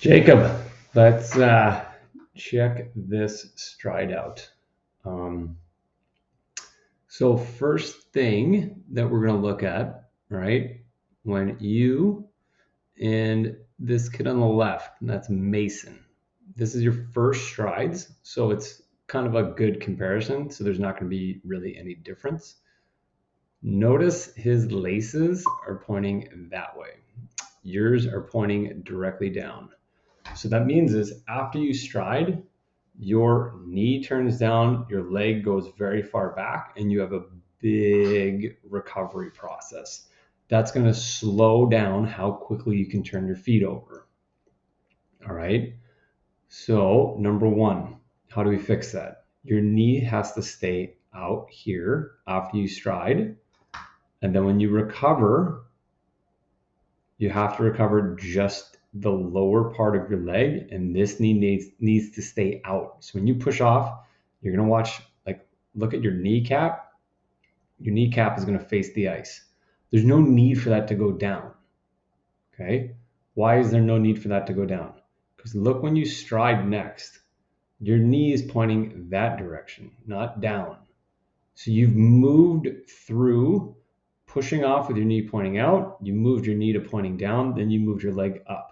Jacob, let's check this stride out. Um, so first thing that we're going to look at, right, when you and this kid on the left, and that's Mason, this is your first strides, so it's kind of a good comparison, so there's not going to be really any difference. Notice his laces are pointing that way. Yours are pointing directly down. So that means is after you stride, your knee turns down, your leg goes very far back, and you have a big recovery process. That's going to slow down how quickly you can turn your feet over. All right. So, number one, how do we fix that? Your knee has to stay out here after you stride. And then when you recover, you have to recover just the lower part of your leg, and this knee needs to stay out. So when you push off, you're going to watch, like, look at your kneecap. Your kneecap is going to face the ice. There's no need for that to go down. Okay. Why is there no need for that to go down? Because look, when you stride next, your knee is pointing that direction, not down. So you've moved through pushing off with your knee pointing out, you moved your knee to pointing down, then you moved your leg up.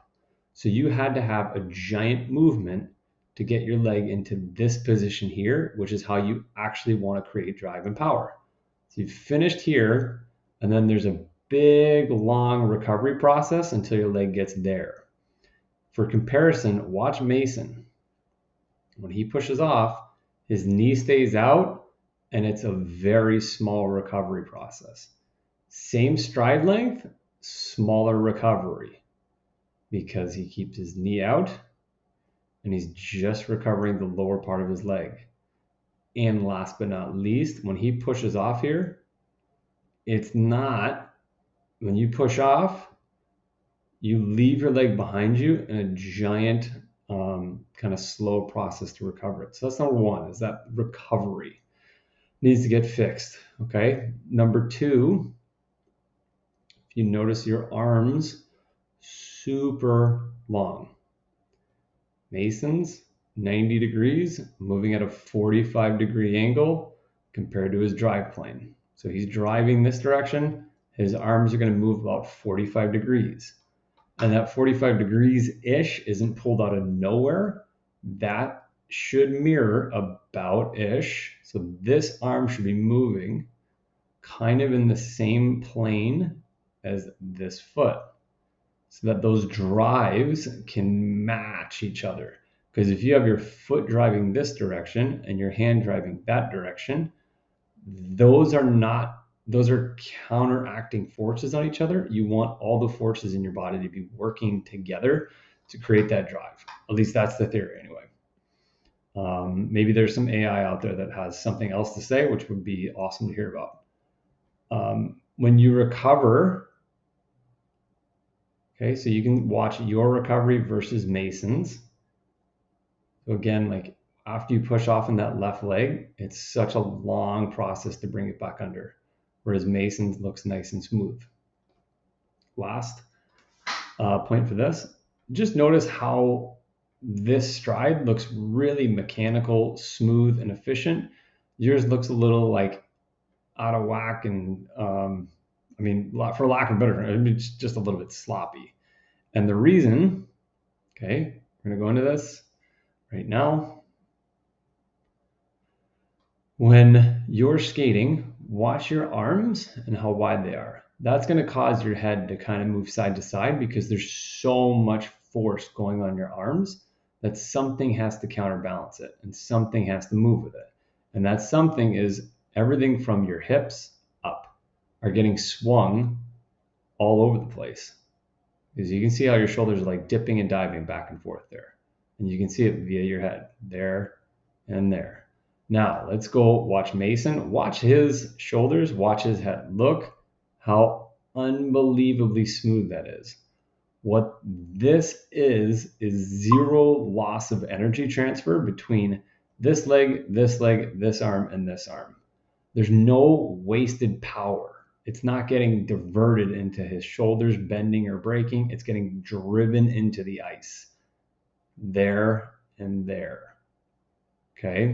So you had to have a giant movement to get your leg into this position here, which is how you actually want to create drive and power. So you've finished here, and then there's a big, long recovery process until your leg gets there. For comparison, watch Mason. When he pushes off, his knee stays out, and it's a very small recovery process. Same stride length, smaller recovery, because he keeps his knee out and he's just recovering the lower part of his leg. And last but not least, when he pushes off here, it's not, when you push off, you leave your leg behind you in a giant kind of slow process to recover it. So that's number one, is that recovery needs to get fixed. Okay. Number two, if you notice your arms, super long. Mason's 90 degrees, moving at a 45-degree angle compared to his drive plane. So he's driving this direction. His arms are going to move about 45 degrees. And that 45 degrees-ish isn't pulled out of nowhere. That should mirror about-ish. So this arm should be moving kind of in the same plane as this foot, so that those drives can match each other. Because if you have your foot driving this direction and your hand driving that direction, those are counteracting forces on each other. You want all the forces in your body to be working together to create that drive. At least that's the theory anyway. Maybe there's some AI out there that has something else to say, which would be awesome to hear about. When you recover, okay, so you can watch your recovery versus Mason's. So again, like after you push off in that left leg, it's such a long process to bring it back under, whereas Mason's looks nice and smooth. Last point for this, just notice how this stride looks really mechanical, smooth, and efficient. Yours looks a little like out of whack and for lack of a better term, it's just a little bit sloppy. And the reason, okay, we're going to go into this right now. When you're skating, watch your arms and how wide they are. That's going to cause your head to kind of move side to side because there's so much force going on your arms that something has to counterbalance it and something has to move with it. And that something is everything from your hips up are getting swung all over the place. Because you can see how your shoulders are like dipping and diving back and forth there. And you can see it via your head, there and there. Now, let's go watch Mason. Watch his shoulders, watch his head. Look how unbelievably smooth that is. What this is zero loss of energy transfer between this leg, this arm, and this arm. There's no wasted power. It's not getting diverted into his shoulders bending or breaking. It's getting driven into the ice. there, and there. Okay.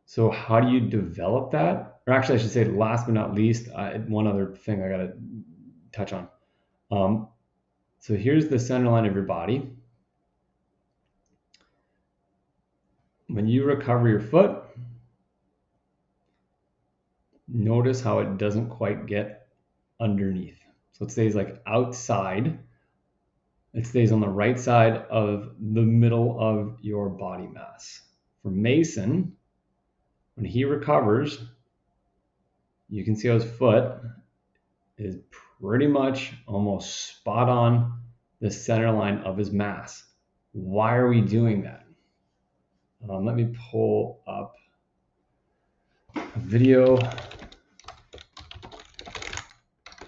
So how do you develop that? Or actually, I should say, last but not least, one other thing I got to touch on. So here's the center line of your body. When you recover your foot, notice how it doesn't quite get underneath. So it stays like outside. It stays on the right side of the middle of your body mass. For Mason, when he recovers, you can see how his foot is pretty much almost spot on the center line of his mass. Why are we doing that? Let me pull up a video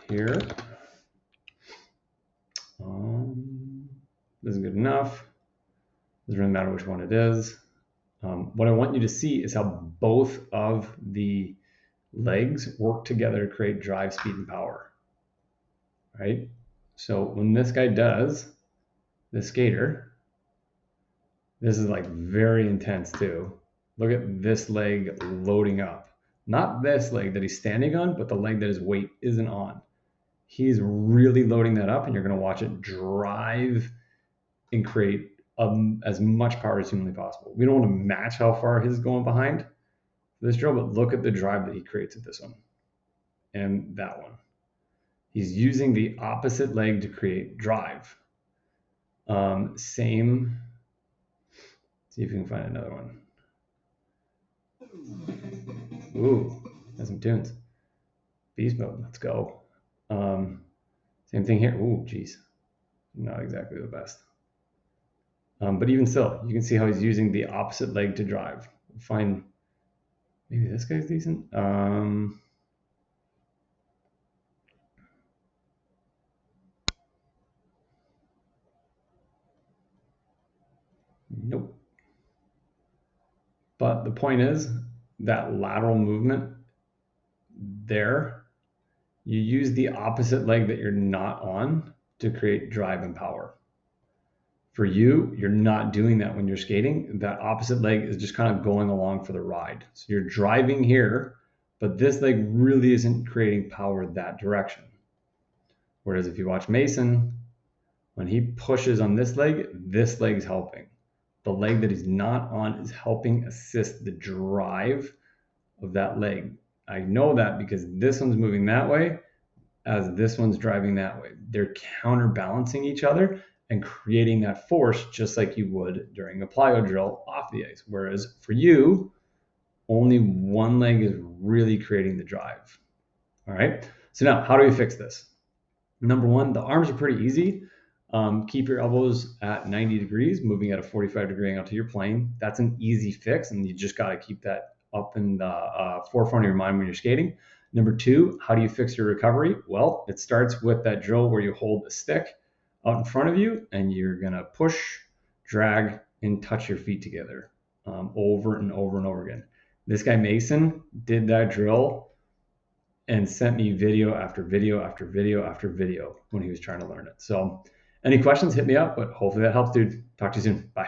here. This is good enough. Doesn't really matter which one it is. What I want you to see is how both of the legs work together to create drive, speed, and power. Right? So when this guy does, the skater, this is like very intense too. Look at this leg loading up. Not this leg that he's standing on, but the leg that his weight isn't on. He's really loading that up, and you're going to watch it drive and create as much power as humanly possible. We don't want to match how far his is going behind this drill, but look at the drive that he creates at this one and that one. He's using the opposite leg to create drive. Same. See if we can find another one. Ooh, has some tunes. Beast mode, let's go. Same thing here. Ooh, geez, not exactly the best. But even still, you can see how he's using the opposite leg to drive. Find maybe this guy's decent. Nope. But the point is that lateral movement there, you use the opposite leg that you're not on to create drive and power. For you, you're not doing that when you're skating. That opposite leg is just kind of going along for the ride. So you're driving here, but this leg really isn't creating power that direction. Whereas if you watch Mason, when he pushes on this leg's helping. The leg that he's not on is helping assist the drive of that leg. I know that because this one's moving that way as this one's driving that way. They're counterbalancing each other and creating that force just like you would during a plyo drill off the ice. Whereas for you, only one leg is really creating the drive. All right. So now, how do we fix this? Number one, the arms are pretty easy. Keep your elbows at 90 degrees, moving at a 45-degree angle to your plane. That's an easy fix, and you just got to keep that up in the forefront of your mind when you're skating. Number two, how do you fix your recovery? Well, it starts with that drill where you hold the stick out in front of you, and you're going to push, drag, and touch your feet together over and over and over again. This guy, Mason, did that drill and sent me video after video after video after video when he was trying to learn it. So any questions, hit me up, but hopefully that helps, dude. Talk to you soon. Bye.